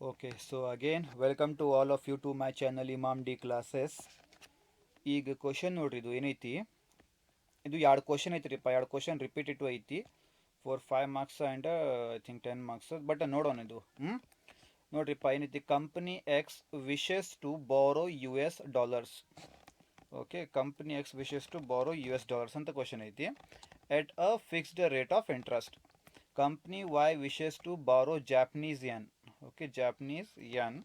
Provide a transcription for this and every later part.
Okay, so again, welcome to all of you to my channel Imam D Classes. ಈಗ question ನೋಡ್ರಿ ಇದು ಏನೈತಿ ಇದು ಎರಡು ಕ್ವಶನ್ ಐತ್ರಿಪ್ಪ ಎರಡು ಕ್ವಶನ್ ರಿಪೀಟೆಟಿವ್ ಐತಿ for 5 marks and I think 10 marks but ನೋಡೋಣ ಇದು ನೋಡ್ರಿಪ್ಪ ಏನೈತಿ company X wishes to borrow US$ okay company X wishes to borrow US$ ಅಂತ ಕ್ವಶನ್ ಐತಿ at a fixed rate of interest company Y wishes to borrow Japanese yen okay Japanese yen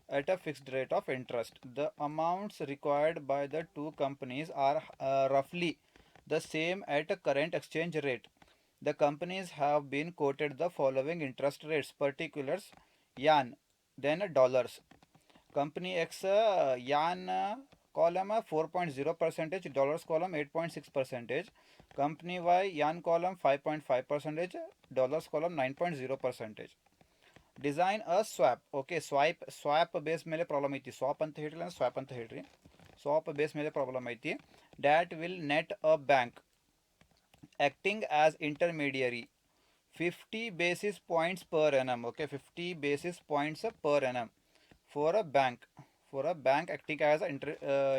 at a fixed rate of interest. The amounts required by the two companies are roughly the same at a current exchange rate. The companies have been quoted the following interest rates: particulars yen, then dollars. Company X yen column 4.0%, dollars column 8.6%. Company Y yen column 5.5%, dollars column 9.0%. Design a swap okay swap base ಮೇಲೆ problem ಐತಿ swap ಅಂತ ಹೇಳ್ರಿ ಅಂದ್ರೆ swap ಅಂತ ಹೇಳ್ರಿ swap base ಮೇಲೆ problem ಐತಿ that will net a bank acting as intermediary 50 basis points per annum. Okay, 50 basis points per annum for a bank acting as an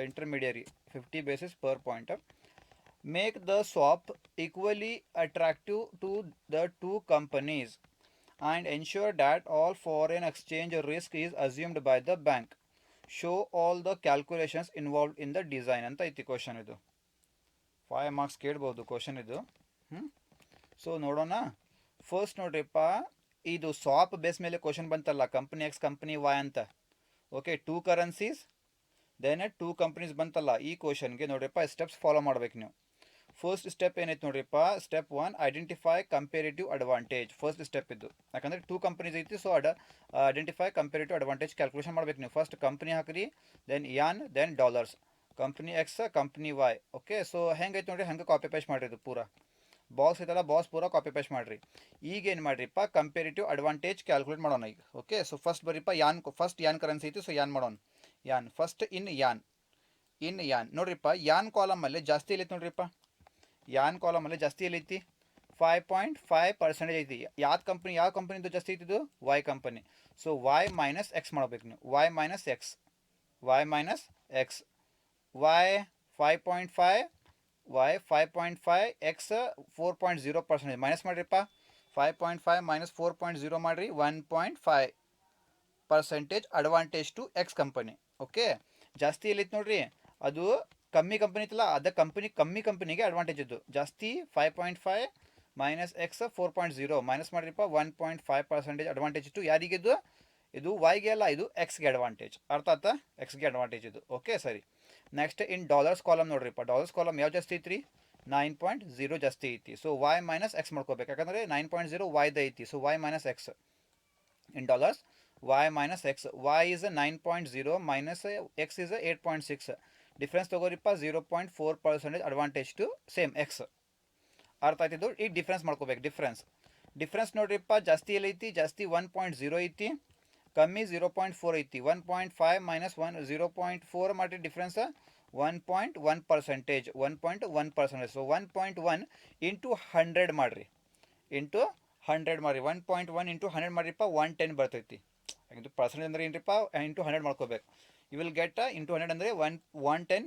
intermediary. 50 basis per point. Make the swap equally attractive to the two companies and ensure that all foreign exchange risk is assumed by the bank. Show all the calculations involved in the design ಅಂತ ಐತಿ question ಇದು 5 marks ಕೇಳ್ಬೋದು question ಇದು so ನೋಡೋಣ first ನೋಡ್ರಿಪ್ಪ ಇದು swap base ಮೇಲೆ question ಬಂತಲ್ಲ ಕಂಪನಿ ಎಕ್ಸ್ ಕಂಪನಿ ವೈ ಅಂತ okay two currencies then two companies ಬಂತಲ್ಲ ಈ ಕ್ವಶನ್ಗೆ ನೋಡ್ರಿಪ್ಪ ಸ್ಟೆಪ್ಸ್ ಫಾಲೋ ಮಾಡ್ಬೇಕು ನೀವು ಫಸ್ಟ್ ಸ್ಟೆಪ್ ಏನೈತೆ ನೋಡ್ರಿಪ್ಪ step 1 identify comparative advantage first step ಇದು ಯಾಕಂದ್ರೆ ಟೂ ಕಂಪನೀಸ್ ಐತಿ so identify comparative advantage calculation ಮಾಡ್ಬೇಕು ನೀವು ಫಸ್ಟ್ ಕಂಪನಿ ಹಾಕ್ರಿ then yen then dollars company X company Y okay so ಹೆಂಗೈತೆ ನೋಡ್ರಿ ಹಂಗೆ ಕಾಪಿ ಪೇಸ್ಟ್ ಮಾಡಿರಿ ಇದು ಪೂರಾ ಬಾಕ್ಸ್ ಐತಲ್ಲ ಬಾಕ್ಸ್ ಪೂರಾ ಕಾಪಿ ಪೇಸ್ಟ್ ಮಾಡಿರಿ ಈಗ ಏನು ಮಾಡಿರಿಪ್ಪ ಕಂಪೇರಿಟಿವ್ ಅಡ್ವಾಂಟೇಜ್ ಕ್ಯಾಲ್ಕುಲೇಟ್ ಮಾಡೋಣ ಈಗ ಓಕೆ ಸೊ ಫಸ್ಟ್ ಬರೀಪ್ಪ ಫಸ್ಟ್ ಯಾನ್ ಕರೆನ್ಸಿ ಐತಿ ಸೊ ಯಾನ್ ಮಾಡೋಣ ಯಾನ್ ಫಸ್ಟ್ ಇನ್ ಯಾನ್ ನೋಡ್ರಿಪ್ಪ ಯಾನ್ ಕಾಲಮಲ್ಲಿ ಜಾಸ್ತಿ ಐತಿ ನೋಡ್ರಿಪ್ಪ ಯಾನ್ ಕಾಲಮಲ್ಲಿ ಜಾಸ್ತಿ ಎಲ್ಲೈತಿ 5.5% ಐತಿ ಯಾವ ಕಂಪನಿದು ಜಾಸ್ತಿ ಐತಿದು Y company so Y minus X ಮಾಡ್ಬೇಕು ನೀವು Y minus X Y 5.5 Y 5.5 X 4.0% minus ಮಾಡಿರಿಪ್ಪ 5.5 ಮೈನಸ್ 4.0 ಮಾಡಿರಿ 1.5% advantage to X company okay ಜಾಸ್ತಿ ಎಲ್ಲೈತಿ ನೋಡ್ರಿ ಅದು ಕಮ್ಮಿ ಕಂಪನಿ ಇತ್ತಲ್ಲ ಅದ ಕಮ್ಮಿ ಕಂಪನಿಗೆ ಅಡ್ವಾಂಟೇಜ್ ಇದ್ದು ಜಾಸ್ತಿ 5.5 ಮೈನಸ್ ಎಕ್ಸ್ 4.0 ಮೈನಸ್ ಮಾಡಿರಿಪ್ಪ 1.5% ಅಡ್ವಾಂಟೇಜ್ ಇತ್ತು ಯಾರಿಗಿದ್ದು ಇದು ವೈಗೆ ಅಲ್ಲ ಇದು ಎಕ್ಸ್ಗೆ ಅಡ್ವಾಂಟೇಜ್ ಅರ್ಥ ಆಯ್ತಾ ಎಕ್ಸ್ಗೆ ಅಡ್ವಾಂಟೇಜ್ ಇದು ಓಕೆ ಸರಿ ನೆಕ್ಸ್ಟ್ ಇನ್ ಡಾಲರ್ಸ್ ಕಾಲಮ್ ನೋಡ್ರಿಪ್ಪ ಡಾಲರ್ಸ್ ಕಾಲಮ್ ಯಾವ ಜಾಸ್ತಿ ಐತ್ರಿ 9.0 ಜಾಸ್ತಿ ಐತಿ ಸೊ ವೈ ಮೈನಸ್ ಎಕ್ಸ್ ಮಾಡ್ಕೋಬೇಕು ಯಾಕಂದ್ರೆ 9.0 ವೈದ ಐತಿ so Y minus X in dollars y minus x. y is a 9.0 minus x is a 8.6. Difference ತಗೋರಿಪ್ಪ 0.4% ಅಡ್ವಾಂಟೇಜ್ ಟು ಸೇಮ್ ಎಕ್ಸ್ ಅರ್ಥ ಆಯ್ತಿದ್ದು ಈಗ ಡಿಫ್ರೆನ್ಸ್ ಮಾಡ್ಕೋಬೇಕು ಡಿಫ್ರೆನ್ಸ್ ನೋಡ್ರಿಪ್ಪ ಜಾಸ್ತಿ ಎಲ್ಲೈತಿ ಜಾಸ್ತಿ 1.0 ಐತಿ ಕಮ್ಮಿ 0.4 ಐತಿ 1.5 ಮೈನಸ್ 0.4 ಮಾಡಿ ಡಿಫ್ರೆನ್ಸ್ 1.1% ಸೊ 1.1 ಇಂಟು 100 ಮಾಡಿರಿ 1.1 ಇಂಟು 100 ಮಾಡಿರಿಪ್ಪ 110 ಬರ್ತೈತಿ ಇದು ಪರ್ಸೆಂಟೇಜ್ ಅಂದರೆ ಏನ್ರಿಪ್ಪ ಇಂಟು 100 ಮಾಡ್ಕೋಬೇಕು ಯು ವಿಲ್ ಗೆಟ್ ಇಂಟು 100 ಅಂದರೆ 110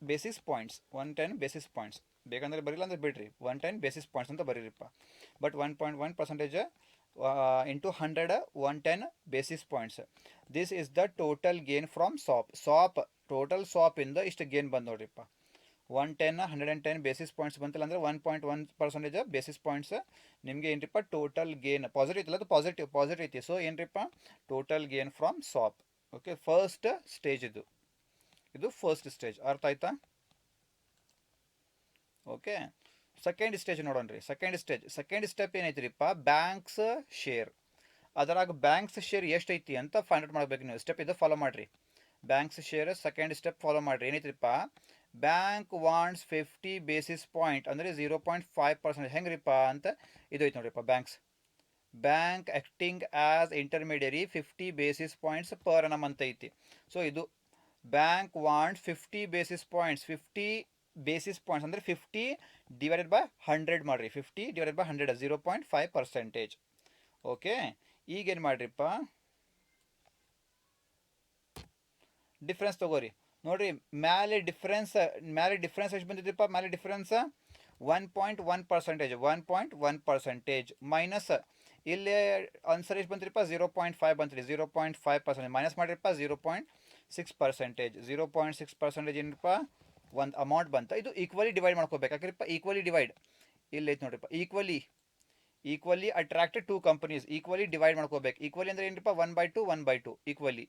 ಬೇಸಿಸ್ ಪಾಯಿಂಟ್ಸ್ 110 ಬೇಸಿಸ್ ಪಾಯಿಂಟ್ಸ್ ಬೇಕಂದ್ರೆ ಬರಿಲ್ಲ ಅಂದ್ರೆ ಬಿಡ್ರಿ 110 ಬೇಸಿಸ್ ಪಾಯಿಂಟ್ಸ್ ಅಂತ ಬರೀರಿಪ್ಪ but 1.1% into 100 110 basis points this is the total gain from total ಇಂದ ಇಷ್ಟು ಗೇನ್ ಬಂದು ನೋಡ್ರಿಪ್ಪ 110 ಬೇಸಿಸ್ ಪಾಯಿಂಟ್ಸ್ ಬಂತಲ್ಲ ಅಂದರೆ 1.1% ಬೇಸಿಸ್ ಪಾಯಿಂಟ್ಸ್ ನಿಮಗೆ ಏನ್ರಿಪ್ಪ ಟೋಟಲ್ ಗೇನ್ ಪಾಸಿಟಿವ್ ಇತ್ತಲ್ಲ ಅದು ಪಾಸಿಟಿವ್ ಐತಿ ಸೊ ಏನ್ರಿಪ್ಪ total gain from swap okay first stage ಇದು ಫಸ್ಟ್ ಸ್ಟೇಜ್ ಅರ್ಥ ಆಯ್ತಾ ಓಕೆ ಸೆಕೆಂಡ್ ಸ್ಟೇಜ್ ನೋಡೋಣ್ರಿ ಸೆಕೆಂಡ್ ಸ್ಟೆಪ್ ಏನೈತ್ರಿಪ್ಪ ಬ್ಯಾಂಕ್ಸ್ ಶೇರ್ ಅದರಾಗ ಬ್ಯಾಂಕ್ಸ್ ಶೇರ್ ಎಷ್ಟೈತಿ ಅಂತ ಫೈಂಡ್ ಔಟ್ ಮಾಡ್ಬೇಕು ನೀವು ಸ್ಟೆಪ್ ಇದು ಫಾಲೋ ಮಾಡಿರಿ banks share second step follow ಮಾಡಿರಿ ಏನೈತ್ರಿಪ್ಪ ಬ್ಯಾಂಕ್ ವಾಂಟ್ಸ್ 50 ಬೇಸಿಸ್ ಪಾಯಿಂಟ್ ಅಂದರೆ 0.5% ಹೆಂಗ್ರಿಪ್ಪ ಅಂತ ಇದು ಐತೆ ನೋಡ್ರಿಪ್ಪ bank acting as intermediary 50 basis points per annum ಅಂತ ಐತಿ ಸೊ ಇದು ಬ್ಯಾಂಕ್ ವಾಂಟ್ಸ್ 50 ಬೇಸಿಸ್ ಪಾಯಿಂಟ್ಸ್ ಅಂದರೆ 50 ಡಿವೈಡೆಡ್ ಬೈ 100 ಮಾಡಿರಿ 50 ಡಿವೈಡೆಡ್ ಬೈ 100 0.5%. ಓಕೆ ಈಗೇನು ಮಾಡಿರಿಪ್ಪ, ಡಿಫ್ರೆನ್ಸ್ ತಗೋರಿ. ನೋಡ್ರಿ ಮ್ಯಾಲೆ ಡಿಫ್ರೆನ್ಸ್ ಎಷ್ಟು ಬಂದಿದ್ರಿಪ್ಪ, ಮ್ಯಾಲೆ ಡಿಫ್ರೆನ್ಸ್ 1.1%, 1.1% ಮೈನಸ್ ಇಲ್ಲಿ ಆನ್ಸರ್ ಎಷ್ಟು ಬಂತ್ರಿಪ್ಪ, 0.5 ಬಂತ್ರಿ, 0.5% ಮೈನಸ್ ಮಾಡಿರಪ್ಪ 0.6%, 0.6% ಏನಪ್ಪ ಒಂದು ಅಮೌಂಟ್ ಬಂತ. ಇದು ಈಕ್ವಲಿ ಡಿವೈಡ್ ಮಾಡ್ಕೋಬೇಕು. ಯಾಕ್ರಿಪ್ಪ ಈಕ್ವಲಿ ಡಿವೈಡ್ ಇಲ್ಲಿ ಐತೆ ನೋಡ್ರಿಪ್ಪ, equally attracted to companies, equally divide ಮಾಡ್ಕೋಬೇಕು. ಈಕ್ವಲಿ ಅಂದ್ರೆ ಏನ್ರಿಪ್ಪ 1/2 ಈಕ್ವಲಿ.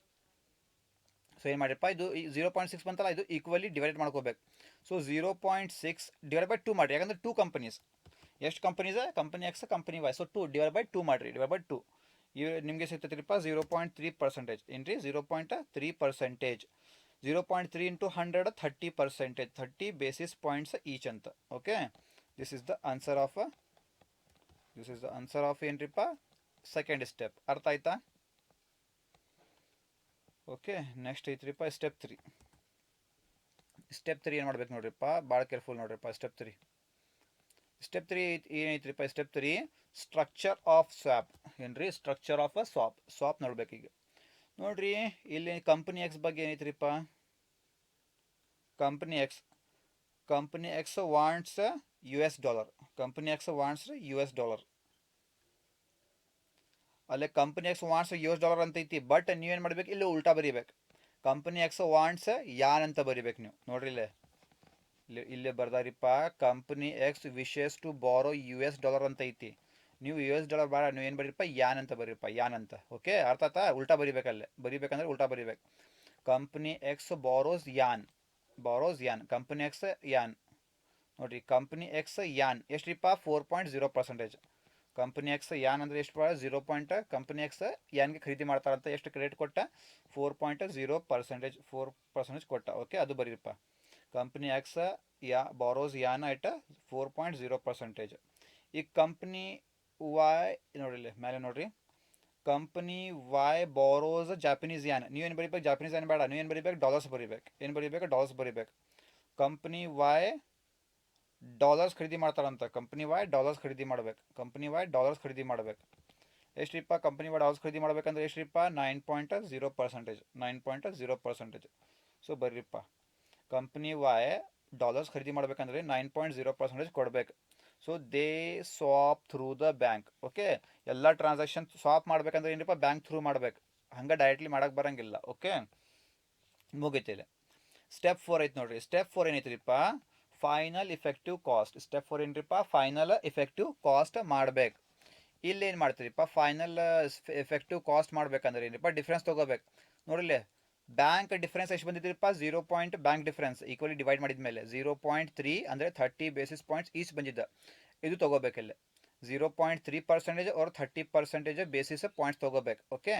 ಸೊ ಏನು ಮಾಡಿರಪ್ಪ, ಇದು 0.6 ಬಂತಲ್ಲ, ಇದು ಈಕ್ವಲಿ ಡಿವೈಡ್ ಮಾಡ್ಕೋಬೇಕು. ಸೊ 0.6 ಡಿವೈಡ್ ಬೈ 2 ಮಾಡಿರಿ, ಯಾಕಂದ್ರೆ 2 ಕಂಪನೀಸ್. ಎಷ್ಟು companies, company X company Y. So 2 divide by 2 ಮಾಡಿರಿ, ಡಿವೈಡ್ ಬೈ 2 ನಿಮಗೆ ಸಿಗ್ತೈತಿರಿಪ್ಪ 0.3%. ಏನ್ರಿ 0.3%. 0.3 ಇಂಟು 100 30%, 30 ಬೇಸಿಸ್ ಪಾಯಿಂಟ್ಸ್ ಈಚ್ ಅಂತ. Okay, this is the answer of ಏನ್ರಿಪ್ಪ ಸೆಕೆಂಡ್ ಸ್ಟೆಪ್. ಅರ್ಥ ಆಯ್ತಾ? ಓಕೆ, ನೆಕ್ಸ್ಟ್ ಐತ್ರಿಪ್ಪ ಸ್ಟೆಪ್ 3. ಏನು ಮಾಡ್ಬೇಕು ನೋಡ್ರಿಪ್ಪ, ಭಾಳ ಕೇರ್ಫುಲ್ ನೋಡ್ರಿಪ್ಪ. ಸ್ಟೆಪ್ 3 ಏನೈತ್ರಿಪ್ಪ, ಸ್ಟೆಪ್ 3 ಸ್ಟ್ರಕ್ಚರ್ ಆಫ್ ಸ್ವಾಪ್. ಏನ್ರಿ ಸ್ಟ್ರಕ್ಚರ್ ಆಫ್ ಸ್ವಾಪ್ ನೋಡ್ಬೇಕು. ಈಗ ನೋಡ್ರಿ ಇಲ್ಲಿ ಕಂಪನಿ ಎಕ್ಸ್ ಬಗ್ಗೆ ಏನೈತ್ರಿಪ್ಪ, company X wants US dollar. Company X wants US dollar. ಅಲ್ಲೇ company X wants US dollar ಅಂತ ಐತಿ. ಬಟ್ ನೀವೇನು ಮಾಡ್ಬೇಕು, ಇಲ್ಲಿ ಉಲ್ಟಾ ಬರೀಬೇಕು. ಕಂಪನಿ ಎಕ್ಸ್ ವಾಂಟ್ಸ್ ಯಾನ್ ಅಂತ ಬರೀಬೇಕು ನೀವು. ನೋಡ್ರಿ ಇಲ್ಲೇ ಬರ್ದಾರಿಪ್ಪ, company X wishes to borrow US dollar ಅಂತ ಐತಿ. ನೀವು US ಡಾಲರ್ ಬೇಡ, ನೀವು ಏನು ಬರೀಪ್ಪ, ಯಾನ್ ಅಂತ ಬರೀಪ್ಪ, ಯಾನ್ ಅಂತ. ಓಕೆ, ಅರ್ಥ ಆಯ್ತಾ? ಉಲ್ಟಾ ಬರೀಬೇಕಲ್ಲೇ, ಬರೀಬೇಕಂದ್ರೆ ಉಲ್ಟಾ ಬರೀಬೇಕು. ಕಂಪನಿ ಎಕ್ಸ್ ಬಾರೋಸ್ ಯಾನ್, ಕಂಪನಿ ಎಕ್ಸ್ ಯಾನ್. ನೋಡ್ರಿ ಕಂಪನಿ ಎಕ್ಸ್ ಯಾನ್ ಎಷ್ಟ್ರಿಪ್ಪ, 4.0%. ಕಂಪನಿ ಎಕ್ಸ್ ಯಾನ್ ಅಂದರೆ ಎಷ್ಟು, 0. ಕಂಪನಿ ಎಕ್ಸ್ ಯಾನ್ಗೆ ಖರೀದಿ ಮಾಡ್ತಾರಂತ ಎಷ್ಟು ಕ್ರೆಡಿಟ್ ಕೊಟ್ಟ, 4.0%, 4% ಕೊಟ್ಟ. ಓಕೆ, ಅದು ಬರೀಪ್ಪ. ಕಂಪನಿ ಎಕ್ಸ್ ಬಾರೋಸ್ ಯಾನ್ ಅಟ್ 4.0%. ಈಗ ಕಂಪನಿ ವೈ ನೋಡ್ರಿ ಮೇಲೆ ನೋಡ್ರಿ, ಕಂಪನಿ ವೈ ಬಾರೋಸ್ ಜಾಪನೀಸ್ ಯಾನ್. ನೀವೇನು ಬರೀಬೇಕು, ಜಾಪನೀಸ್ ಯಾನ್ ಬೇಡ, ನೀವೇನು ಬರೀಬೇಕು, ಡಾಲರ್ಸ್ ಬರೀಬೇಕು. ಏನು ಬರೀಬೇಕು, ಡಾಲರ್ಸ್ ಬರೀಬೇಕು. ಕಂಪನಿ ವೈ ಡಾಲರ್ಸ್ ಖರೀದಿ ಮಾಡ್ತಾರಂತ, ಕಂಪನಿ ವೈ ಡಾಲರ್ಸ್ ಖರೀದಿ ಮಾಡ್ಬೇಕು. ಎಷ್ಟ್ರಿಪ್ಪ, ಕಂಪನಿ ವೈ ಡಾಲರ್ಸ್ ಖರೀದಿ ಮಾಡ್ಬೇಕಂದ್ರೆ ಎಷ್ಟ್ರಿಪ್ಪ, 9.0%. ಸೊ ಬರ್ರಿಪ್ಪ, ಕಂಪನಿ ವೈ ಡಾಲರ್ಸ್ ಖರೀದಿ ಮಾಡ್ಬೇಕಂದ್ರೆ 9.0% ಕೊಡ್ಬೇಕು. So they swap through the bank. Okay, ಎಲ್ಲ ಟ್ರಾನ್ಸಾಕ್ಷನ್ ಸ್ವಾಪ್ ಮಾಡ್ಬೇಕಂದ್ರೆ ಏನಿಪ್ಪ, ಬ್ಯಾಂಕ್ ಥ್ರೂ ಮಾಡ್ಬೇಕು, ಹಂಗೆ ಡೈರೆಕ್ಟ್ಲಿ ಮಾಡಕ್ಕೆ ಬರಂಗಿಲ್ಲ. ಓಕೆ, ಮುಗಿತಿಲ್ಲ. ಸ್ಟೆಪ್ 4 ಐತೆ ನೋಡ್ರಿ. ಸ್ಟೆಪ್ 4 ಏನೈತ್ರಿಪ್ಪ, ಫೈನಲ್ ಇಫೆಕ್ಟಿವ್ ಕಾಸ್ಟ್. ಸ್ಟೆಪ್ 4 ಏನ್ರಿಪ್ಪ, ಫೈನಲ್ ಇಫೆಕ್ಟಿವ್ ಕಾಸ್ಟ್ ಮಾಡ್ಬೇಕು. ಇಲ್ಲಿ ಏನು ಮಾಡ್ತೀರಿಪ್ಪ, ಫೈನಲ್ ಎಫೆಕ್ಟಿವ್ ಕಾಸ್ಟ್ ಮಾಡ್ಬೇಕಂದ್ರೆ ಏನಿಪ್ಪ, ಡಿಫ್ರೆನ್ಸ್ ತೊಗೋಬೇಕು. ನೋಡಿಲ್ಲ, ಬ್ಯಾಂಕ್ ಡಿಫ್ರೆನ್ಸ್ ಎಷ್ಟು ಬಂದಿದ್ರಿಪ್ಪ, 0. ಬ್ಯಾಂಕ್ ಡಿಫ್ರೆನ್ಸ್ ಈಕ್ವಲಿ ಡಿವೈಡ್ ಮಾಡಿದ ಮೇಲೆ 0.3 ಅಂದರೆ 30 ಬೇಸಿಸ್ ಪಾಯಿಂಟ್ಸ್ ಈಚ್ ಬಂದಿದ್ದ. ಇದು ತೊಗೋಬೇಕಿಲ್ಲ 0.3% or 30% ಬೇಸಿಸ್ ಪಾಯಿಂಟ್ಸ್ ತೊಗೋಬೇಕು. ಓಕೆ,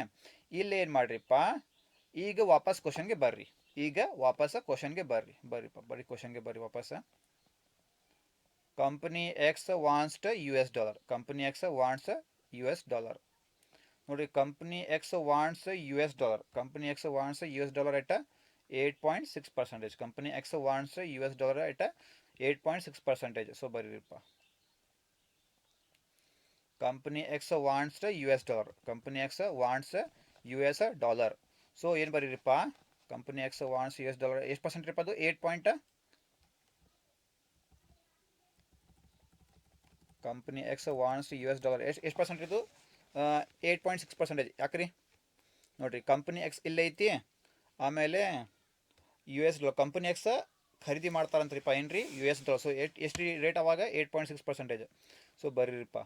ಇಲ್ಲಿ ಏನು ಮಾಡ್ರಿಪ್ಪ, ಈಗ ವಾಪಸ್ ಕ್ವಶನ್ಗೆ ಬರ್ರಿ. ಬರ್ರಿ ಕ್ವಶನ್ಗೆ ಬರ್ರಿ ವಾಪಸ್. Company X wants US dollar. Company X wants US dollar. ನೋಡಿರಿ, company X wants US dollar. Company X wants US dollar at 8.6%. Company X wants US dollar at 8.6%. So ಬರೀರಿಪ್ಪ, company X wants US dollar. Company X wants US dollar. So ಏನು ಬರೀರಿಪ್ಪ, company X wants US dollar ಎಷ್ಟು percent ಇರಪ್ಪ, ಅದು 8. Company X wants US dollar ಎಷ್ಟು percent ಇದು, 8.6%. ಯಾಕ್ರಿ ನೋಡಿರಿ, ಕಂಪನಿ ಎಕ್ಸ್ ಇಲ್ಲೈತಿ, ಆಮೇಲೆ US ಡಾಲರ್. ಕಂಪನಿ ಎಕ್ಸ್ ಖರೀದಿ ಮಾಡ್ತಾರಂತ್ರಿಪ್ಪ ಏನ್ರಿ, US ಡಾಲರ್. ಸೊ ಎಷ್ಟು ರೇಟ್ ಅವಾಗ, 8.6%. ಸೊ ಬರೀರಿಪ್ಪ,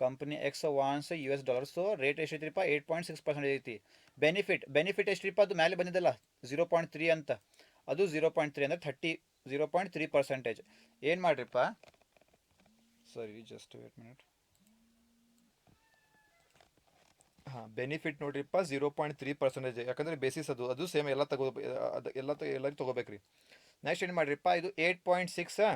company X wants US dollar. So rate ಎಷ್ಟೈತ್ರಿಪ್ಪ, 8.6% ಐತಿ. ಬೆನಿಫಿಟ್ ಎಷ್ಟ್ರಿಪ್ಪ, ಅದು ಮೇಲೆ ಬಂದಿದ್ದಲ್ಲ 0.3 ಅಂತ, ಅದು 0.3 ಅಂದರೆ 0.3%. ಏನು ಮಾಡ್ರಿಪ್ಪ, ಸರಿ ಜಸ್ಟ್ ವೇಟ್ ಮಿನಿಟ್. ಹಾಂ, ಬೆನಿಫಿಟ್ ನೋಡ್ರಿಪ್ಪ 0.3%. ಯಾಕಂದರೆ ಬೇಸಿಸ್ ಅದು ಸೇಮ್ ಎಲ್ಲ ಎಲ್ಲರಿಗೂ ತೊಗೋಬೇಕ್ರಿ. ನೆಕ್ಸ್ಟ್ ಏನು ಮಾಡಿರಿಪ್ಪ, ಇದು 8.6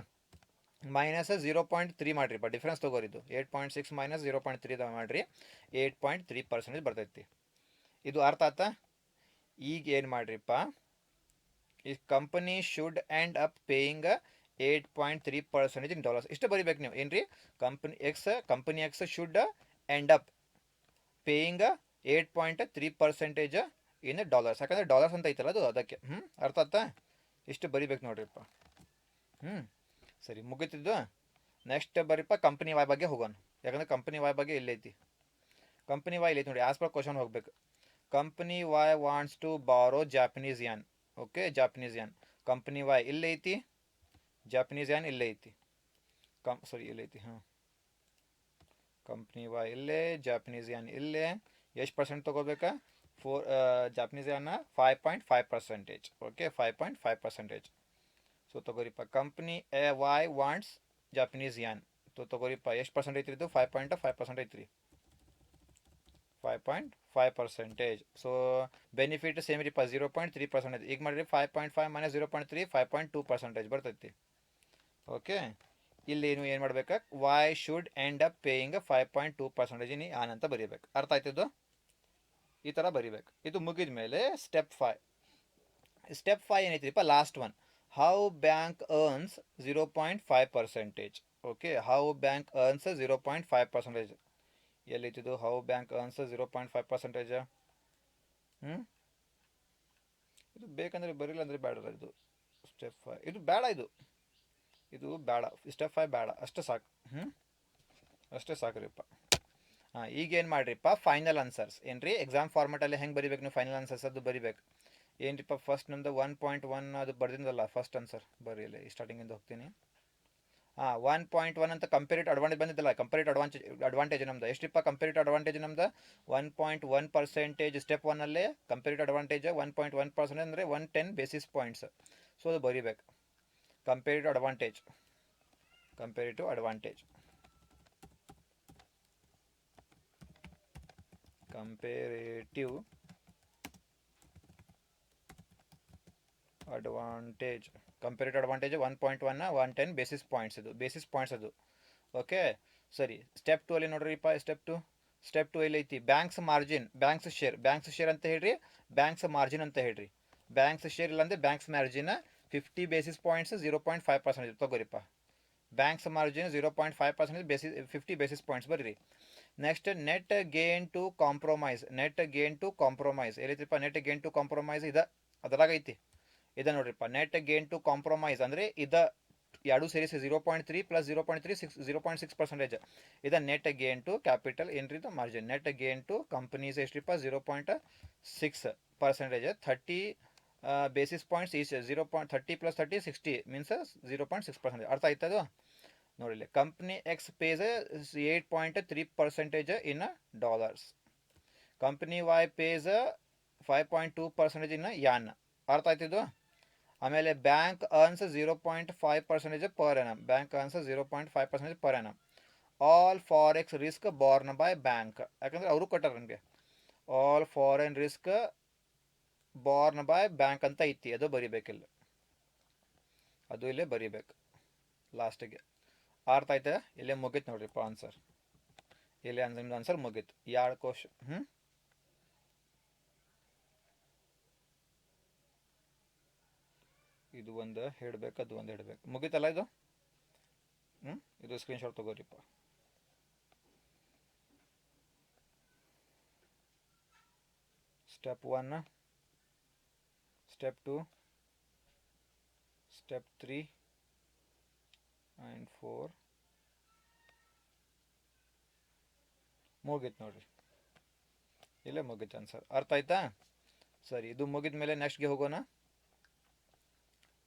ಮೈನಸ್ 0.3 ಮಾಡಿರಿಪ್ಪ, ಡಿಫ್ರೆನ್ಸ್ ತೊಗೋರಿದ್ದು 8.6 ಮೈನಸ್ 0.3 ಮಾಡಿರಿ, 8.3% ಬರ್ತೈತಿ. ಇದು ಅರ್ಥ ಆಯ್ತಾ? ಈಗ ಏನು ಮಾಡಿರಿಪ್ಪ, ಈ company should end up paying 8.3% in dollars. ಇಷ್ಟು ಬರೀಬೇಕು ನೀವು ಏನ್ರಿ, company X should end up paying 8.3% in dollars, ಯಾಕಂದರೆ ಡಾಲರ್ಸ್ ಅಂತ ಐತಲ್ಲ ಅದು, ಅದಕ್ಕೆ. ಅರ್ಥ ಆಯ್ತಾ? ಇಷ್ಟು ಬರಿಬೇಕು ನೋಡ್ರಿಪ್ಪ. ಸರಿ, ಮುಗಿತಿದ್ದು. ನೆಕ್ಸ್ಟ್ ಬರೀಪ್ಪ ಕಂಪ್ನಿ ವಾಯ್ ಬಗ್ಗೆ ಹೋಗೋಣ, ಯಾಕಂದರೆ ಕಂಪ್ನಿ ವಾಯ್ ಬಗ್ಗೆ ಇಲ್ಲೈತಿ. ಕಂಪ್ನಿ ವಾಯ್ ಇಲ್ಲೈತಿ ನೋಡಿ, ಆಸ್ ಪರ್ ಕ್ವಶನ್ ಹೋಗ್ಬೇಕು. Company Y wants to borrow Japanese yen. Okay, Japanese yen. Company Y ಇಲ್ಲೈತಿ, ಜಾಪನೀಸ್ ಯಾನ್ ಇಲ್ಲೈತಿ. ಇಲ್ಲೈತಿ. ಕಂಪ್ನಿ ವಾಯ್ ಇಲ್ಲೇ, ಜಾಪನೀಸ್ ಯಾನ್ ಇಲ್ಲೇ. ಎಷ್ಟು ಪರ್ಸೆಂಟ್ ತೊಗೋಬೇಕಾ? Japanese yen 5.5%. ಓಕೆ, 5.5%. ಸೊ ತಗೋರಿಪ್ಪ, company Y wants Japanese yen. ತಗೋರಿಪ್ಪ, ಎಷ್ಟು ಪರ್ಸೆಂಟ್ ಐತ್ರಿ ಇದು? 5.5% ಐತ್ರಿ. 5.5%. ಸೊ ಬೆನಿಫಿಟ್ ಸೇಮ್ ರೀಪ 0.3%. ಈಗ ಮಾಡಿರಿ 5.5 ಮೈನಸ್ 0.3, 5.2% ಬರ್ತೈತಿ. ಓಕೆ, ಇಲ್ಲಿ ನೀವು ಏನು ಮಾಡ್ಬೇಕು? Why should end up paying 5.2% in ಯಾನ್ ಅಂತ ಬರೀಬೇಕು. ಅರ್ಥ ಆಯ್ತಿದ್ದು? ಈ ಥರ ಬರೀಬೇಕು. ಇದು ಮುಗಿದ ಮೇಲೆ ಸ್ಟೆಪ್ 5. ಸ್ಟೆಪ್ 5 ಏನೈತ್ರಿಪ್ಪ? Last one. How bank earns 0.5%. Okay, how bank earns 0.5%. ಎಲ್ಲಿತ್ತಿದ್ದು? How bank earns 0.5%. ಇದು ಬೇಕಂದ್ರೆ ಬರಿಲ್ಲ ಅಂದರೆ ಬೇಡ. ಇದು ಸ್ಟೆಪ್ 5 ಇದು ಬೇಡ, ಇದು ಬೇಡ. ಸ್ಟೆಪ್ 5 ಬೇಡ, ಅಷ್ಟೇ ಸಾಕು. ಅಷ್ಟೇ ಸಾಕ್ರಿಪ್ಪ. ಈಗೇನು ಮಾಡಿರಿಪ್ಪ? ಫೈನಲ್ ಆನ್ಸರ್ಸ್ ಏನ್ರಿ? ಎಕ್ಸಾಮ್ ಫಾರ್ಮೆಟಲ್ಲಿ ಹೆಂಗೆ ಬರಿಬೇಕು ನೀವು? ಫೈನಲ್ ಆನ್ಸರ್ಸ್ ಅದು ಬರಿಬೇಕು. ಏನ್ರಿಪ್ಪ? ಫಸ್ಟ್ ನಮ್ದು 1.1 ಅದು ಬರ್ದಿಂದಲ್ಲ ಫಸ್ಟ್ ಆನ್ಸರ್. ಬರೀಲಿ, ಸ್ಟಾರ್ಟಿಂಗಿಂದ ಹೋಗ್ತೀನಿ. 1.1 ಅಂತ ಕಂಪೇರಿಟಿವ್ ಅಡ್ವಾಂಟೇಜ್ ಬಂದಿದ್ದಲ್ಲ. ಕಂಪೇರಿಟಿವ್ ಅಡ್ವಾಂಟೇಜ್ ನಮ್ದು ಎಷ್ಟಿಪ್ಪ? ಕಂಪೇರಿಟಿವ್ ಅಡ್ವಾಂಟೇಜ್ ನಮ್ದು 1.1%. ಸ್ಟೆಪ್ 1ಅಲ್ಲೇ ಕಂಪೇರಿಟಿವ್ ಅಡ್ವಾಂಟೇಜ್ 1.1% ಅಂದರೆ 110 ಬೇಸಿಸ್ ಪಾಯಿಂಟ್ಸ್. ಸೊ ಅದು ಬರೀಬೇಕು. Comparative advantage, comparative advantage, comparative advantage. Comparative advantage 1.1 110 basis points. ಇದು ಬೇಸಿಸ್ ಪಾಯಿಂಟ್ಸ್ ಅದು. ಓಕೆ, ಸರಿ. ಸ್ಟೆಪ್ 2 ಅಲ್ಲಿ ನೋಡ್ರಿಪ್ಪ. ಸ್ಟೆಪ್ 2 ಇಲ್ಲಿ ಐತಿ banks margin, banks share. Banks share ಅಂತ ಹೇಳ್ರಿ, ಬ್ಯಾಂಕ್ಸ್ ಮಾರ್ಜಿನ್ ಅಂತ ಹೇಳ್ರಿ. ಬ್ಯಾಂಕ್ಸ್ ಶೇರ್ ಇಲ್ಲಾಂದರೆ ಬ್ಯಾಂಕ್ಸ್ ಮಾರ್ಜಿನ್ 50 ಬೇಸಿಸ್ ಪಾಯಿಂಟ್ಸ್ 0.5% ತಗೋರಿಪ್ಪ. Banks margin 0.5% basis 50 basis points ಬರ್ರಿ. Next net gain to compromise. Net gain to compromise ಏನೈತಿಪ್ಪ? Net gain to compromise ಅದರಾಗ ಐತಿ. ನೋಡ್ರಿಪ್ಪ, ನೆಟ್ ಗೇನ್ ಟು ಕಾಂಪ್ರಮೈಸ್ ಅಂದರೆ ಎರಡು ಸೇರಿಸಿ 0.3 plus 0.3 0.6%. Net gain to capital ಏನ್ರಿ? Margin. Net gain to companies ಎಷ್ಟ್ರಿಪ್ಪ? 0.6%. 30 basis points is 0.30 plus 30 60 means 0.6%. ಅರ್ಥ ಆಯ್ತದು? ನೋಡಿಲ್ಲ. Company X pays 8.3% in dollars. Company Y pays 5.2% in yen. ಅರ್ಥ ಆಯ್ತಿದ್ದು? ಆಮೇಲೆ bank earns 0.5% per annum. Bank earns 0.5% per annum. All forex risk Born by bank. ಯಾಕಂದರೆ ಅವರು ಕೊಟ್ಟಾರ ನಮಗೆ. All foreign risk Born by bank ಅಂತ ಐತಿ, ಅದು ಬರಿಬೇಕಿಲ್ಲ. ಅದು ಇಲ್ಲೇ ಬರಿಬೇಕು ಲಾಸ್ಟಿಗೆ. ಅರ್ಥ ಆಯ್ತಾ? ಇಲ್ಲೇ ಮುಗೀತು ನೋಡ್ರಿಪ್ಪ ಆನ್ಸರ್. ಇಲ್ಲೇ ನಿಮ್ದು ಆನ್ಸರ್ ಮುಗೀತು. 2 ಕ್ವಶನ್. ಇದು ಒಂದು ಹೇಳಬೇಕು, ಅದು ಒಂದು ಹೇಳಬೇಕು. ಮುಗೀತಲ್ಲ ಇದು? ಇದು ಸ್ಕ್ರೀನ್ಶಾಟ್ ತಗೋರಿಪ್ಪ. ಸ್ಟೆಪ್ 1, ಸ್ಟೆಪ್ 2, ಸ್ಟೆಪ್ 3 ಆ್ಯಂಡ್ 4 ಮುಗೀತು ನೋಡ್ರಿ. ಇಲ್ಲೇ ಮುಗೀತು ಆನ್ಸರ್. ಅರ್ಥ ಆಯ್ತಾ? ಸರಿ, ಇದು ಮುಗಿದ ಮೇಲೆ ನೆಕ್ಸ್ಟ್ಗೆ ಹೋಗೋಣ.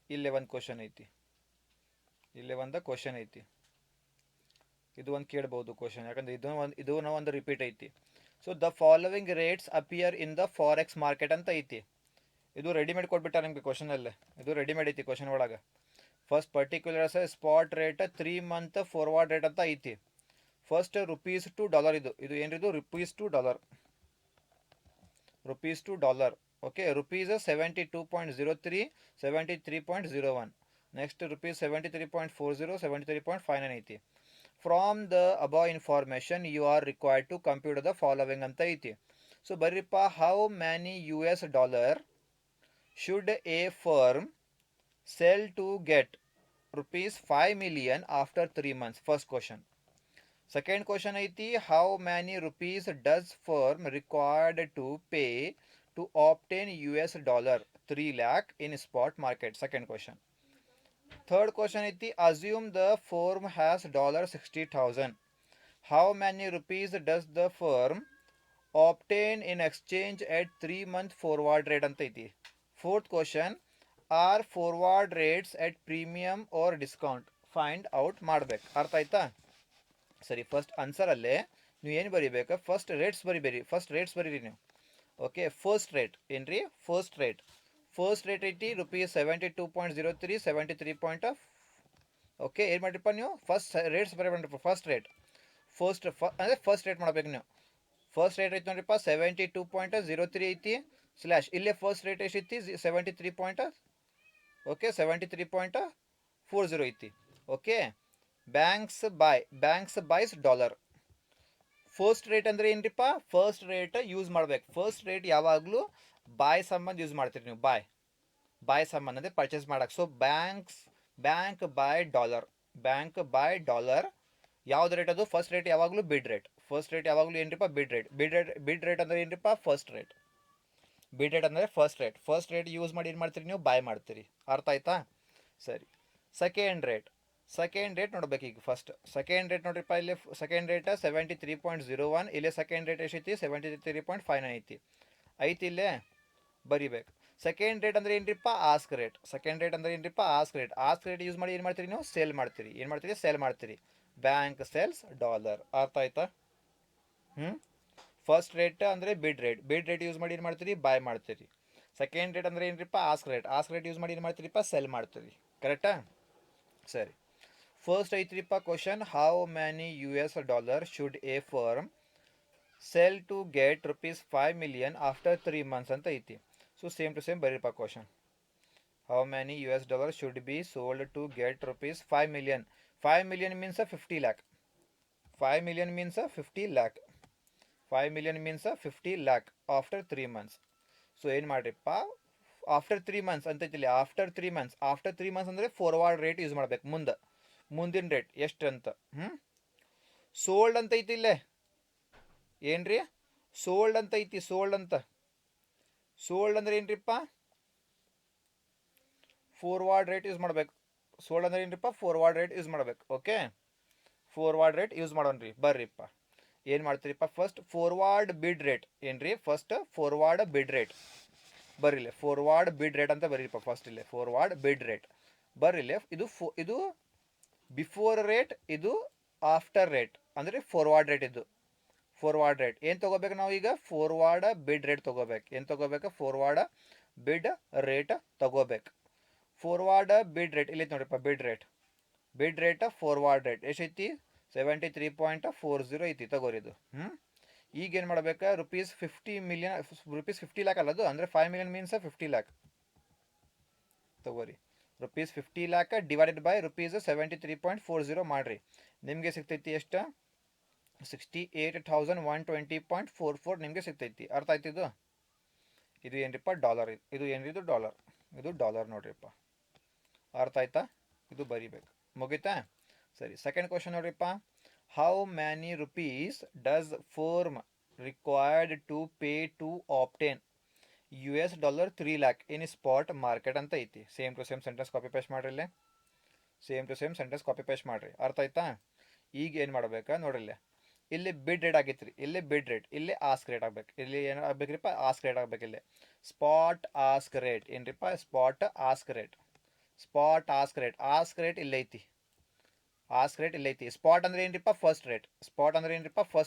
ಇಲ್ಲೇ ಒಂದು ಕ್ವಶನ್ ಐತಿ. ಇದು ಒಂದು ಕೇಳ್ಬೋದು ಕ್ವಶನ್, ಯಾಕಂದರೆ ಇದು ಒಂದು ರಿಪೀಟ್ ಐತಿ. So the following rates appear in the forex market ಅಂತ ಐತಿ. ಇದು ರೆಡಿಮೇಡ್ ಕೊಟ್ಬಿಟ್ಟ ನಿಮಗೆ ಕ್ವಶನಲ್ಲೇ. ಇದು ರೆಡಿಮೇಡ್ ಐತಿ ಕ್ವಶನ್ ಒಳಗೆ. First particulars spot rate 3 month forward rate ಅಂತ ಐತಿ. First rupees to dollar. ಇದು ಏನ್ರಿದು? Rupees to dollar. Okay, rupees 72.03, 73.01. Next rupees 73.40, 73.59 ಐತಿ. From the above information you are required to compute the following ಅಂತ ಐತಿ. So ಬರ್ರಿಪ್ಪ, how many $US should a firm sell to get rupees 5 million after 3 months? First question. Second question ಐತಿ, how many rupees does firm required to pay to obtain $3 lakh in spot market. Second question. Third question ಐತಿ, assume the firm has $60,000. How many rupees does the firm obtain in exchange at 3-month forward rate ಅಂತ ಐತಿ. Fourth question, are forward rates at premium or discount find out ಮಾಡ್ಬೇಕು. ಅರ್ಥ ಆಯ್ತಾ? ಸರಿ, first ಆನ್ಸರಲ್ಲೇ ನೀವು ಏನು ಬರೀಬೇಕು, ಫಸ್ಟ್ ರೇಟ್ಸ್ ಬರಿಬೇರಿ, ಫಸ್ಟ್ ರೇಟ್ಸ್ ಬರೀರಿ ನೀವು. ಓಕೆ, ಫಸ್ಟ್ ರೇಟ್ ಏನ್ರಿ? ಫಸ್ಟ್ ರೇಟ್ ಐತಿ ₹72.03, 73 ಪಾಯಿಂಟ್. ಓಕೆ, ಏನು ಮಾಡಿರಪ್ಪ ನೀವು? ಫಸ್ಟ್ ರೇಟ್ಸ್ ಬರೀಬೇಡ್ರಪ್ಪ, ಫಸ್ಟ್ ರೇಟ್. ಅಂದರೆ ಫಸ್ಟ್ ರೇಟ್ ಮಾಡ್ಬೇಕು ನೀವು. ಫಸ್ಟ್ ರೇಟ್ ಐತಿ ನೋಡ್ರಿಪ್ಪ 72.03 ಐತಿ ಸ್ಲ್ಯಾಶ್ ಇಲ್ಲೇ ಫಸ್ಟ್ ರೇಟ್ ಎಷ್ಟೈತಿ 73. ಓಕೆ, 73.40 ಐತಿ. Okay, banks byes dollar. First rate ಅಂದರೆ ಏನ್ರಿಪ್ಪ? ಫಸ್ಟ್ ರೇಟ್ ಯೂಸ್ ಮಾಡ್ಬೇಕು. ಫಸ್ಟ್ ರೇಟ್ ಯಾವಾಗಲೂ ಬಾಯ್ ಸಂಬಂಧ ಯೂಸ್ ಮಾಡ್ತೀರಿ ನೀವು. ಬಾಯ್ ಸಂಬಂಧ ಅಂದರೆ ಪರ್ಚೇಸ್ ಮಾಡಕ್ಕೆ. So bank by dollar. ಯಾವ್ದು ರೇಟ್ ಅದು? ಫಸ್ಟ್ ರೇಟ್ ಯಾವಾಗಲೂ ಬಿಡ್ ರೇಟ್. ಫಸ್ಟ್ ರೇಟ್ ಯಾವಾಗಲೂ ಏನ್ರಿಪ್ಪ? ಬಿಡ್ ರೇಟ್ ಅಂದ್ರೆ ಏನ್ರಿಪ್ಪ? First rate. ಬಿಡ್ ರೇಟ್ ಅಂದರೆ first rate. First rate use ಮಾಡಿ ಏನು ಮಾಡ್ತೀರಿ ನೀವು? ಬಾಯ್ ಮಾಡ್ತೀರಿ. ಅರ್ಥ ಆಯ್ತಾ? ಸರಿ, ಸೆಕೆಂಡ್ ರೇಟ್ ನೋಡ್ಬೇಕು ಈಗ. ಫಸ್ಟ್ ಸೆಕೆಂಡ್ ರೇಟ್ ನೋಡ್ರಿಪ್ಪ, ಇಲ್ಲಿ ಸೆಕೆಂಡ್ ರೇಟ್ 73.01. ಇಲ್ಲೇ ಸೆಕೆಂಡ್ ರೇಟ್ ಎಷ್ಟೈತಿ? 73.59 ಐತಿ ಇಲ್ಲೇ ಬರಿಬೇಕು. ಸೆಕೆಂಡ್ ರೇಟ್ ಅಂದ್ರೆ ಏನ್ರಿಪ್ಪ? Ask rate. Ask rate use ಮಾಡಿ ಏನು ಮಾಡ್ತೀರಿ ನೀವು? ಸೇಲ್ ಮಾಡ್ತೀರಿ. Bank sales dollar. ಅರ್ಥ ಆಯ್ತಾ? ಫಸ್ಟ್ ರೇಟ್ ಅಂದರೆ ಬಿಡ್ ರೇಟ್ ಯೂಸ್ ಮಾಡಿ ಏನು ಮಾಡ್ತೀರಿ? ಬಾಯ್ ಮಾಡ್ತೀರಿ. ಸೆಕೆಂಡ್ ರೇಟ್ ಅಂದರೆ ಏನ್ರಿಪ್ಪ? ಆಸ್ಕ್ ರೇಟ್ ಯೂಸ್ ಮಾಡಿ ಏನು ಮಾಡ್ತೀರಿಪ್ಪ? ಸೆಲ್ ಮಾಡ್ತೀರಿ. ಕರೆಕ್ಟಾ? ಸರಿ, ಫಸ್ಟ್ ಐತ್ರಿಪ್ಪ question, how many $US should a firm sell to get ₹5 million after 3 months ಅಂತ ಐತಿ. ಸೊ ಸೇಮ್ ಟು ಸೇಮ್ ಬರೀಪ್ಪ question. How many $US should be sold to get ₹5 million. 5 million means 50 lakh. 5 million means 50 lakh. 5 million means 50 lakh after 3 months. So ಏನು ಮಾಡ್ರಿಪ್ಪ, after 3 months ಅಂತ ಐತಿಲ್ಲ. After 3 months ಅಂದರೆ forward rate use ಮಾಡ್ಬೇಕು. ಮುಂದಿನ rate ಎಷ್ಟು ಅಂತ. Sold ಅಂತ ಐತಿ ಇಲ್ಲೇ. ಏನ್ರಿ? ಸೋಲ್ಡ್ ಅಂತ ಐತಿ. ಸೋಲ್ಡ್ ಅಂದ್ರೆ ಏನ್ರಿಪ್ಪ? ಫಾರ್ವರ್ಡ್ ರೇಟ್ ಯೂಸ್ ಮಾಡ್ಬೇಕು. ಸೋಲ್ಡ್ ಅಂದ್ರೆ ಏನ್ರಿಪ್ಪ? ಫಾರ್ವರ್ಡ್ ರೇಟ್ ಯೂಸ್ ಮಾಡ್ಬೇಕು. ಓಕೆ, ಫಾರ್ವರ್ಡ್ ರೇಟ್ ಯೂಸ್ ಮಾಡೋಣ್ರಿ. ಬರ್ರಿಪ್ಪ, ಏನು ಮಾಡ್ತೀರಿಪ್ಪ? ಫಸ್ಟ್ ಫಾರ್ವರ್ಡ್ ಬಿಡ್ ರೇಟ್ ಏನ್ರಿ? ಫಸ್ಟ್ ಫಾರ್ವರ್ಡ್ ಬಿಡ್ ರೇಟ್ ಬರ್ರಿಲ್ಲ. ಫಾರ್ವರ್ಡ್ ಬಿಡ್ ರೇಟ್ ಅಂತ ಬರೀರಿಪ್ಪ ಫಸ್ಟ್. ಇಲ್ಲೇ ಫಾರ್ವರ್ಡ್ ಬಿಡ್ ರೇಟ್ ಬರ್ರಿಲ್ಲ. ಇದು ಬಿಫೋರ್ ರೇಟ್, ಇದು ಆಫ್ಟರ್ ರೇಟ್. ಅಂದರೆ ಫಾರ್ವರ್ಡ್ ರೇಟ್. ಇದು ಫಾರ್ವರ್ಡ್ ರೇಟ್ ಏನು ತೊಗೋಬೇಕು ನಾವು ಈಗ? ಫಾರ್ವರ್ಡ್ ಬಿಡ್ ರೇಟ್ ತೊಗೋಬೇಕು. ಏನು ತೊಗೋಬೇಕು? ಫಾರ್ವರ್ಡ್ ಬಿಡ್ ರೇಟ್ ತೊಗೋಬೇಕು. ಫಾರ್ವರ್ಡ್ ಬಿಡ್ ರೇಟ್ ಇಲ್ಲಿ ನೋಡ್ರಿಪ್ಪ. ಬಿಡ್ ರೇಟ್ ಫಾರ್ವರ್ಡ್ ರೇಟ್ ಎಷ್ಟೈತಿ? 73.40 ಐತಿ. ತಗೋರಿ ಇದು. ಈಗ ಏನು ಮಾಡ್ಬೇಕು? ₹50 million, ₹50 lakh ಅಲ್ಲ ಅದು. ಅಂದರೆ 5 million ಮೀನ್ಸ್ 50 lakh. ತಗೋರಿ, ₹50 lakh ಡಿವೈಡೆಡ್ ಬೈ ₹73.40 ಮಾಡ್ರಿ. ನಿಮಗೆ ಸಿಗ್ತೈತಿ ಎಷ್ಟು? 68,120.44 ನಿಮಗೆ ಸಿಗ್ತೈತಿ. ಅರ್ಥ ಆಯ್ತು? ಇದು ಏನ್ರಿಪ್ಪ? ಡಾಲರ್. ಇದು ಏನ್ರಿ? ಇದು ಡಾಲರ್ ನೋಡ್ರಿಪ್ಪ. ಅರ್ಥ ಆಯ್ತಾ? ಇದು ಬರಿಬೇಕು. ಮುಗಿತಾ? ಸರಿ, ಸೆಕೆಂಡ್ ಕ್ವಶನ್ ನೋಡ್ರಿಪ್ಪ, how many rupees does firm required to pay to obtain $3 lakh in spot market ಅಂತ ಐತಿ. Same to same sentence copy paste ಮಾಡ್ರಿ. ಅರ್ಥ ಆಯ್ತಾ? ಈಗ ಏನು ಮಾಡ್ಬೇಕಾ ನೋಡ್ರಿ, ಇಲ್ಲಿ ಬಿಡ್ ರೇಟ್ ಆಗೈತ್ರಿ. ಇಲ್ಲಿ ಆಸ್ಕ್ ರೇಟ್ ಆಗ್ಬೇಕು. ಇಲ್ಲಿ ಏನು ಆಗ್ಬೇಕ್ರಿಪ್ಪ? ಆಸ್ಕ್ ರೇಟ್ ಆಗ್ಬೇಕು. ಇಲ್ಲಿ ಸ್ಪಾಟ್ ಆಸ್ಕ್ ರೇಟ್ ಏನ್ರಿಪ್ಪ? ಸ್ಪಾಟ್ ಆಸ್ಕ್ ರೇಟ್ ಇಲ್ಲೈತಿ. ಸ್ಪಾಟ್ ಅಂದ್ರೆ ಏನ್ರಿಪ್ಪ? ಫಸ್ಟ್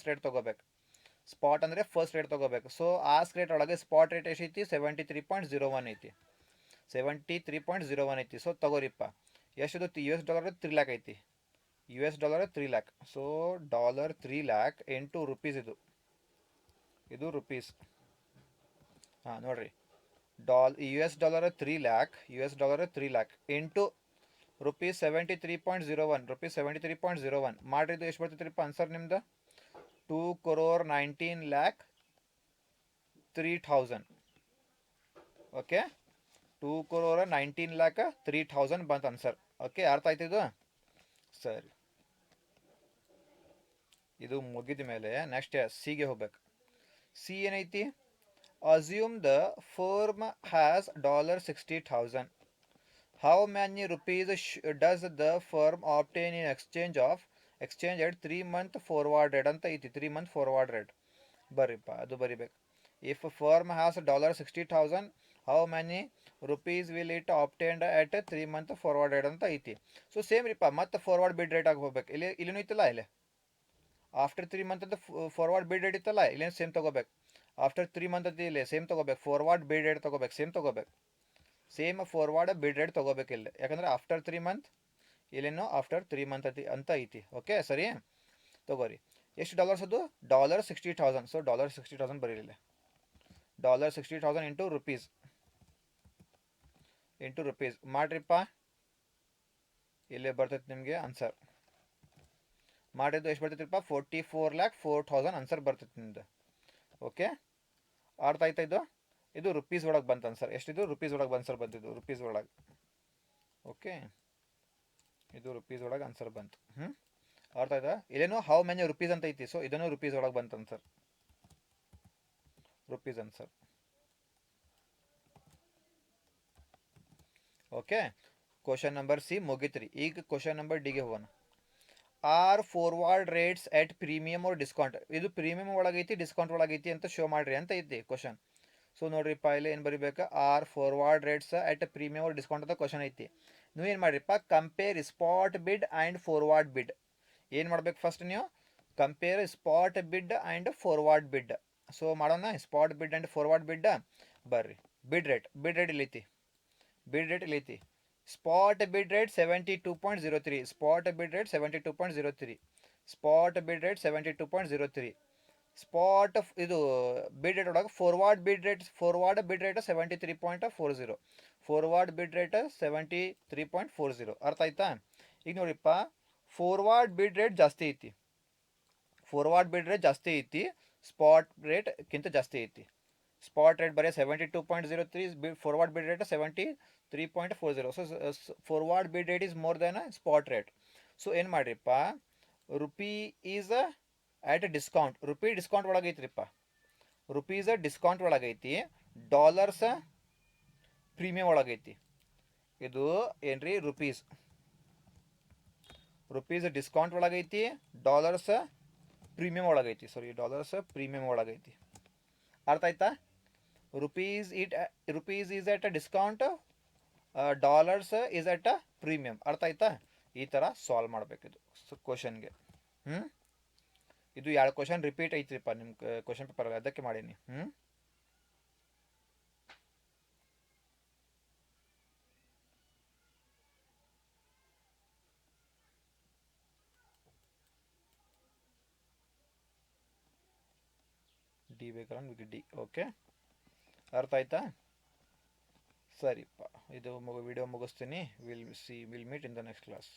ರೇಟ್ ತೊಗೋಬೇಕು. ಸೊ ಆಸ್ಕ್ ರೇಟ್ ಒಳಗೆ ಸ್ಪಾಟ್ ರೇಟ್ ಎಷ್ಟೈತಿ? 73.01 ಐತಿ. 73.01 ಐತಿ. ಸೊ ತಗೋರಿಪ್ಪ, ಎಷ್ಟು? $3 lakh ಐತಿ. $3 lakh. So $3 lakh into rupees. ಇದು ರುಪೀಸ್. ನೋಡ್ರಿ, $3 lakh ಇಂಟು ₹73.01 ಮಾಡ್ರಿ. ಇದು ಎಷ್ಟು ಬರ್ತೈತ್ರಿಪ್ಪ ಆನ್ಸರ್ ನಿಮ್ದು? 2,19,03,000. ಓಕೆ, 2,19,03,000 ಬಂತು ಆನ್ಸರ್. ಓಕೆ, ಅರ್ಥ ಆಯ್ತು ಇದು? ಸರಿ, ಇದು ಮುಗಿದ ಮೇಲೆ ನೆಕ್ಸ್ಟ್ ಸಿಗೆ ಹೋಗ್ಬೇಕು. ಸಿ ಏನೈತಿ? Assume the firm has $60,000. How many rupees does the firm obtain in exchange at 3 month forward rate ಅಂತ ಐತಿ. 3 month ಫಾರ್ವರ್ಡ್ ರೇಟ್ ಬರ್ರಿಪ್ಪ, ಅದು ಬರಿಬೇಕು. If firm has $60,000, how many rupees will it obtained at 3 month forward rate ಅಂತ ಐತಿ. So same ರೀಪ, ಮತ್ತೆ forward bid rate ಆಗಿ ಹೋಗ್ಬೇಕು. ಇಲ್ಲಿನೂ ಇತ್ತಲ್ಲ, ಇಲ್ಲಿ ಆಫ್ಟರ್ 3 month ಅಂತ ಫಾರ್ವರ್ಡ್ ಬಿಡ್ ರೇಟ್ ಇತ್ತಲ್ಲ, ಇಲ್ಲೇನು ಸೇಮ್ ತೊಗೋಬೇಕು. ಆಫ್ಟರ್ 3 month ಅಂತ ಇಲ್ಲಿ ಸೇಮ್ ತೊಗೋಬೇಕು. ಫಾರ್ವರ್ಡ್ ಬಿಡ್ ರೇಟ್ ತೊಗೋಬೇಕು, ಸೇಮ್ ತೊಗೋಬೇಕು. ಸೇಮ್ ಫಾರ್ವರ್ಡ್ ಬಿಡ್ ರೇಟ್ ತೊಗೋಬೇಕು ಇಲ್ಲಿ, ಯಾಕಂದ್ರೆ ಆಫ್ಟರ್ 3 month, ಇಲ್ಲೇನು ಆಫ್ಟರ್ 3 month ಅಂತ ಐತಿ. ಓಕೆ ಸರಿ, ತಗೋರಿ. ಎಷ್ಟು ಡಾಲರ್ಸ್ ಅದು? $60,000. ಸೊ $60,000 ಬರೀಲಿಲ್ಲ. $60,000 ಇಂಟು ರುಪೀಸ್ ಮಾಡ್ರಿಪ್ಪ. ಇಲ್ಲೇ ಬರ್ತೈತೆ ನಿಮಗೆ ಆನ್ಸರ್. ಮಾಡಿದ್ದು ಎಷ್ಟು ಬರ್ತೈತಿಪ್ಪ? 44,04,000 ಆನ್ಸರ್ ಬರ್ತೈತೆ ನಿಮ್ದು. ಓಕೆ, ಅರ್ಥ ಆಯ್ತಾ? ಇದು ರುಪೀಸ್ ಒಳಗೆ ಬಂತು ಆನ್ಸರ್. ಎಷ್ಟಿದು? ರುಪೀಸ್ ಒಳಗೆ ಆನ್ಸರ್ ಬಂದಿದ್ದು, ರುಪೀಸ್ ಒಳಗೆ. ಓಕೆ, ಇದು ರುಪೀಸ್ ಒಳಗೆ ಆನ್ಸರ್ ಬಂತು. ಅರ್ಥ ಆಯ್ತಾ? ಇಲ್ಲೇನು ಹೌ ಮೆನಿ ರುಪೀಸ್ ಅಂತ ಐತಿ. ಸೊ ಇದನ್ನು ರುಪೀಸ್ ಒಳಗೆ ಬಂತು answer, rupees answer. Okay, question number C ಮುಗಿತ್ರಿ. ಈಗ ಕ್ವಶನ್ ನಂಬರ್ ಡಿಗೆ ಹೋಗೋಣ. Are forward rates at premium or discount? ಇದು ಪ್ರೀಮಿಯಮ್ ಒಳಗೈತಿ, ಡಿಸ್ಕೌಂಟ್ ಒಳಗೈತಿ ಅಂತ ಶೋ ಮಾಡ್ರಿ ಅಂತ ಐತಿ ಕ್ವಶನ್. ಸೊ ನೋಡ್ರಿಪ್ಪ, ಇಲ್ಲಿ ಏನು ಬರಿಬೇಕು? Are forward rates at premium or discount ಅಂತ ಕ್ವಶನ್ ಐತಿ. ನೀವು ಏನು ಮಾಡ್ರಿಪ್ಪ? Compare spot bid and forward bid. ಏನು ಮಾಡ್ಬೇಕು ಫಸ್ಟ್ ನೀವು? Compare spot bid and forward bid. So ಮಾಡೋಣ, spot bid and forward bid. ಬರ್ರಿ, ಬಿಡ್ ರೇಟ್ ಇಲ್ಲೈತಿ. ಬಿಡ್ ರೇಟ್ ಇಲ್ಲೈತಿ. Spot bid rate 72.03. Spot bid rate 72.03. Spot bid rate 72.03. Spot ಇದು bid rate ಒಳಗೆ forward bid rate 73.40. Forward bid rate 73.40. ಅರ್ಥ ಆಯ್ತಾ? ಈಗ ನೋಡಿಪ್ಪ, forward bid rate ಜಾಸ್ತಿ ಐತಿ. ಫಾರ್ವರ್ಡ್ ಬಿಡ್ ರೇಟ್ ಜಾಸ್ತಿ ಐತಿ, ಸ್ಪಾಟ್ ರೇಟ್ಗಿಂತ ಜಾಸ್ತಿ ಐತಿ. ಸ್ಪಾಟ್ ರೇಟ್ ಬರೀ 72.03, forward bid rate 73.40. So forward bid rate is more than spot rate. So ಏನು ಮಾಡಿರಿಪ್ಪ, rupee is at discount. Rupee discount ಒಳಗೈತ್ರಿಪ್ಪ. ರುಪೀಸ್ ಡಿಸ್ಕೌಂಟ್ ಒಳಗೈತಿ, ಡಾಲರ್ಸ್ ಪ್ರೀಮಿಯಂ ಒಳಗೈತಿ. ಇದು ಏನ್ರಿ? ರುಪೀಸ್ ಡಿಸ್ಕೌಂಟ್ ಒಳಗೈತಿ, ಡಾಲರ್ಸ್ ಪ್ರೀಮಿಯಂ ಒಳಗೈತಿ. ಡಾಲರ್ಸ್ ಪ್ರೀಮಿಯಂ ಒಳಗೈತಿ. ಅರ್ಥ ಆಯ್ತಾ? Rupees is at a discount, dollars is at a premium. ಅರ್ಥ ಆಯ್ತಾ? ಈ ಥರ ಸಾಲ್ವ್ ಮಾಡಬೇಕಿದು ಕ್ವಶನ್ಗೆ. ಇದು 2 ಕ್ವಶನ್ ರಿಪೀಟ್ ಐತ್ರಿಪ್ಪ ನಿಮ್ಮ ಕ್ವಶನ್ ಪೇಪರ್, ಅದಕ್ಕೆ ಮಾಡೀನಿ. ಡಿ ಬೇಕಾದ್ರೆ ಡಿ. ಓಕೆ, ಅರ್ಥ ಆಯ್ತಾ? ಸರಿಪ್ಪ, ಇದು ವಿಡಿಯೋ ಮುಗಿಸ್ತೀನಿ. Will meet in the next class.